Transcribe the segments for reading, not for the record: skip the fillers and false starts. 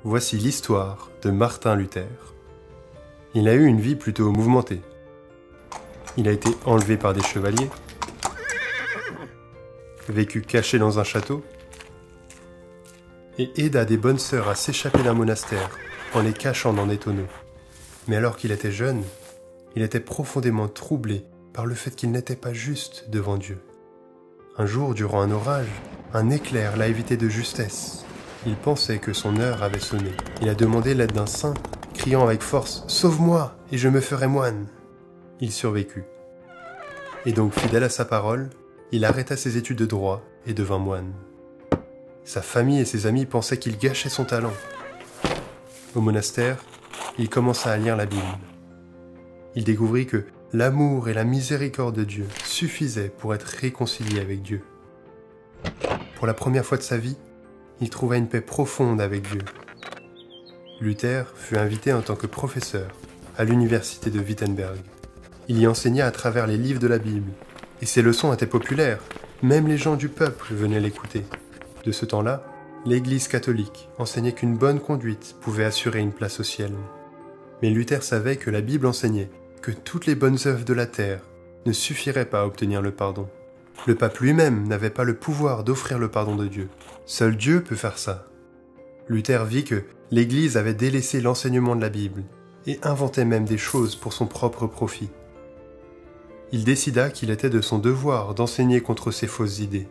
Voici l'histoire de Martin Luther. Il a eu une vie plutôt mouvementée. Il a été enlevé par des chevaliers, vécu caché dans un château, et aida des bonnes sœurs à s'échapper d'un monastère en les cachant dans des tonneaux. Mais alors qu'il était jeune, il était profondément troublé par le fait qu'il n'était pas juste devant Dieu. Un jour, durant un orage, un éclair l'a évité de justesse. Il pensait que son heure avait sonné. Il a demandé l'aide d'un saint, criant avec force « Sauve-moi, et je me ferai moine !» Il survécut. Et donc, fidèle à sa parole, il arrêta ses études de droit et devint moine. Sa famille et ses amis pensaient qu'il gâchait son talent. Au monastère, il commença à lire la Bible. Il découvrit que l'amour et la miséricorde de Dieu suffisaient pour être réconcilié avec Dieu. Pour la première fois de sa vie, il trouva une paix profonde avec Dieu. Luther fut invité en tant que professeur à l'université de Wittenberg. Il y enseigna à travers les livres de la Bible, et ses leçons étaient populaires, même les gens du peuple venaient l'écouter. De ce temps-là, l'Église catholique enseignait qu'une bonne conduite pouvait assurer une place au ciel. Mais Luther savait que la Bible enseignait que toutes les bonnes œuvres de la terre ne suffiraient pas à obtenir le pardon. Le pape lui-même n'avait pas le pouvoir d'offrir le pardon de Dieu. Seul Dieu peut faire ça. Luther vit que l'Église avait délaissé l'enseignement de la Bible et inventait même des choses pour son propre profit. Il décida qu'il était de son devoir d'enseigner contre ces fausses idées.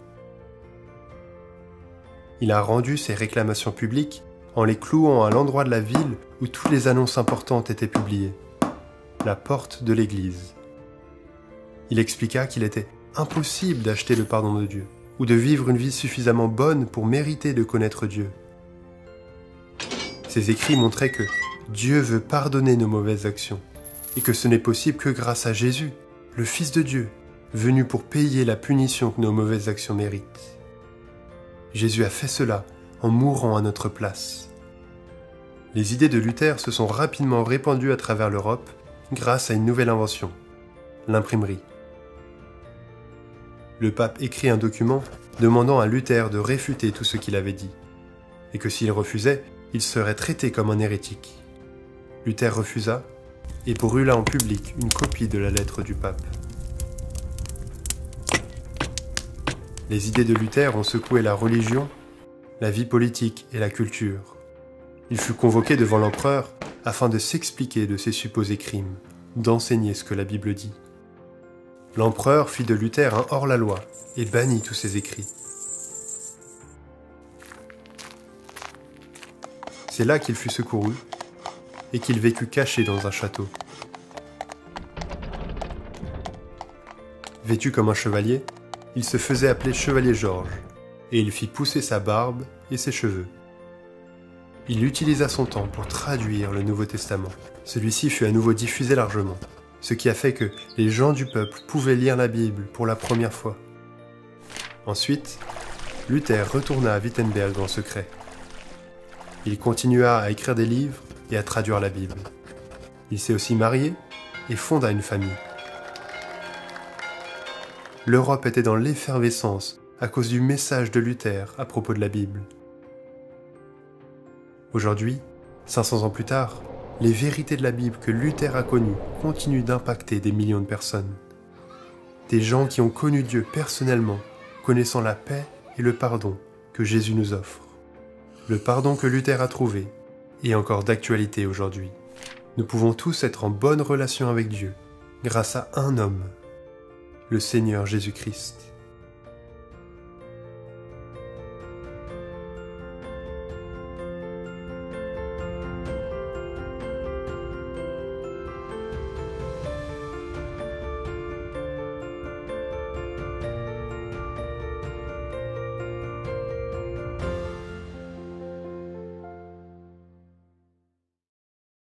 Il a rendu ses réclamations publiques en les clouant à l'endroit de la ville où toutes les annonces importantes étaient publiées, la porte de l'église. Il expliqua qu'il était impossible d'acheter le pardon de Dieu, ou de vivre une vie suffisamment bonne pour mériter de connaître Dieu. Ses écrits montraient que Dieu veut pardonner nos mauvaises actions, et que ce n'est possible que grâce à Jésus, le Fils de Dieu, venu pour payer la punition que nos mauvaises actions méritent. Jésus a fait cela en mourant à notre place. Les idées de Luther se sont rapidement répandues à travers l'Europe grâce à une nouvelle invention, l'imprimerie. Le pape écrit un document demandant à Luther de réfuter tout ce qu'il avait dit, et que s'il refusait, il serait traité comme un hérétique. Luther refusa et brûla en public une copie de la lettre du pape. Les idées de Luther ont secoué la religion, la vie politique et la culture. Il fut convoqué devant l'empereur afin de s'expliquer de ses supposés crimes, d'enseigner ce que la Bible dit. L'empereur fit de Luther un hors-la-loi et bannit tous ses écrits. C'est là qu'il fut secouru et qu'il vécut caché dans un château. Vêtu comme un chevalier, il se faisait appeler Chevalier Georges, et il fit pousser sa barbe et ses cheveux. Il utilisa son temps pour traduire le Nouveau Testament. Celui-ci fut à nouveau diffusé largement, ce qui a fait que les gens du peuple pouvaient lire la Bible pour la première fois. Ensuite, Luther retourna à Wittenberg en secret. Il continua à écrire des livres et à traduire la Bible. Il s'est aussi marié et fonda une famille. L'Europe était dans l'effervescence à cause du message de Luther à propos de la Bible. Aujourd'hui, 500 ans plus tard, les vérités de la Bible que Luther a connues continuent d'impacter des millions de personnes. Des gens qui ont connu Dieu personnellement, connaissant la paix et le pardon que Jésus nous offre. Le pardon que Luther a trouvé est encore d'actualité aujourd'hui. Nous pouvons tous être en bonne relation avec Dieu grâce à un homme, le Seigneur Jésus-Christ.